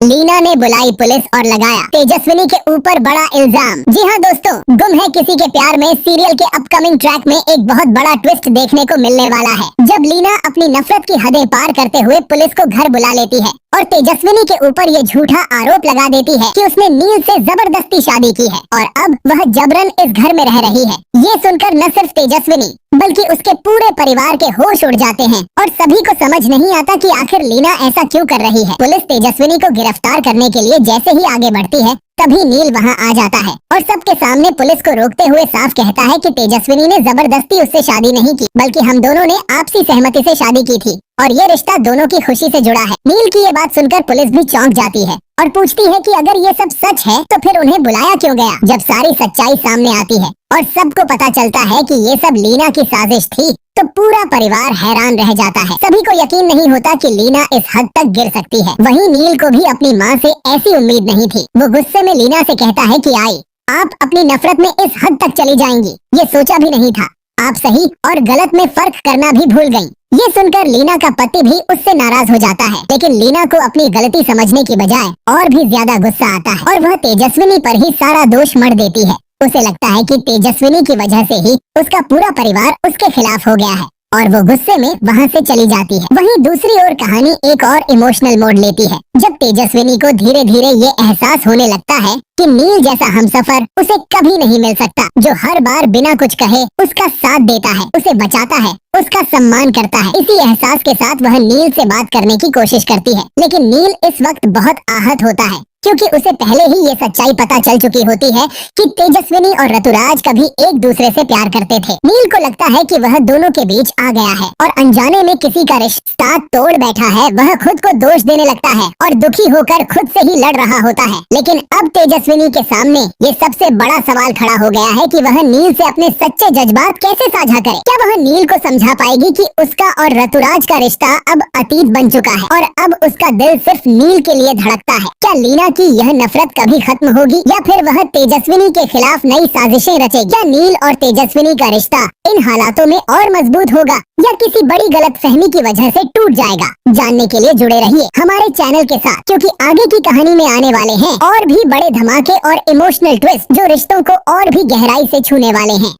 लीना ने बुलाई पुलिस और लगाया तेजस्विनी के ऊपर बड़ा इल्जाम। जी हाँ दोस्तों, गुम है किसी के प्यार में सीरियल के अपकमिंग ट्रैक में एक बहुत बड़ा ट्विस्ट देखने को मिलने वाला है, जब लीना अपनी नफरत की हदें पार करते हुए पुलिस को घर बुला लेती है और तेजस्विनी के ऊपर ये झूठा आरोप लगा देती है कि उसने नील से जबरदस्ती शादी की है और अब वह जबरन इस घर में रह रही है। ये सुनकर न सिर्फ तेजस्विनी बल्कि उसके पूरे परिवार के होश उड़ जाते हैं और सभी को समझ नहीं आता कि आखिर लीना ऐसा क्यों कर रही है। पुलिस तेजस्विनी को गिरफ्तार करने के लिए जैसे ही आगे बढ़ती है तभी नील वहाँ आ जाता है और सबके सामने पुलिस को रोकते हुए साफ कहता है कि तेजस्विनी ने जबरदस्ती उससे शादी नहीं की, बल्कि हम दोनों ने आपसी सहमति से शादी की थी और ये रिश्ता दोनों की खुशी से जुड़ा है। नील की ये बात सुनकर पुलिस भी चौंक जाती है और पूछती है कि अगर ये सब सच है तो फिर उन्हें बुलाया क्यों गया। जब सारी सच्चाई सामने आती है और सबको पता चलता है कि ये सब लीना की साजिश थी तो पूरा परिवार हैरान रह जाता है। सभी को यकीन नहीं होता कि लीना इस हद तक गिर सकती है। वहीं नील को भी अपनी माँ से ऐसी उम्मीद नहीं थी। वो गुस्से में लीना से कहता है कि आई, आप अपनी नफरत में इस हद तक चली जाएंगी, ये सोचा भी नहीं था। आप सही और गलत में फर्क करना भी भूल गयी। ये सुनकर लीना का पति भी उससे नाराज हो जाता है, लेकिन लीना को अपनी गलती समझने की बजाय और भी ज्यादा गुस्सा आता है और वह तेजस्विनी पर ही सारा दोष मढ़ देती है। उसे लगता है कि तेजस्विनी की वजह से ही उसका पूरा परिवार उसके खिलाफ हो गया है और वो गुस्से में वहाँ से चली जाती है। वहीं दूसरी ओर कहानी एक और इमोशनल मोड़ लेती है, जब तेजस्विनी को धीरे धीरे ये एहसास होने लगता है कि नील जैसा हमसफर उसे कभी नहीं मिल सकता, जो हर बार बिना कुछ कहे उसका साथ देता है, उसे बचाता है, उसका सम्मान करता है। इसी एहसास के साथ वह नील से बात करने की कोशिश करती है, लेकिन नील इस वक्त बहुत आहत होता है क्योंकि उसे पहले ही ये सच्चाई पता चल चुकी होती है कि तेजस्विनी और ऋतुराज कभी एक दूसरे से प्यार करते थे। नील को लगता है कि वह दोनों के बीच आ गया है और अनजाने में किसी का रिश्ता तोड़ बैठा है। वह खुद को दोष देने लगता है और दुखी होकर खुद से ही लड़ रहा होता है। लेकिन अब तेजस्विनी के सामने ये सबसे बड़ा सवाल खड़ा हो गया है कि वह नील से अपने सच्चे जज्बात कैसे साझा करे। क्या वह नील को समझा पाएगी कि उसका और ऋतुराज का रिश्ता अब अतीत बन चुका है और अब उसका दिल सिर्फ नील के लिए धड़कता है। क्या लीना कि यह नफरत कभी खत्म होगी या फिर वह तेजस्विनी के खिलाफ नई साजिशें रचेगी। क्या नील और तेजस्विनी का रिश्ता इन हालातों में और मजबूत होगा या किसी बड़ी गलतफहमी की वजह से टूट जाएगा। जानने के लिए जुड़े रहिए हमारे चैनल के साथ, क्योंकि आगे की कहानी में आने वाले हैं और भी बड़े धमाके और इमोशनल ट्विस्ट जो रिश्तों को और भी गहराई से छूने वाले हैं।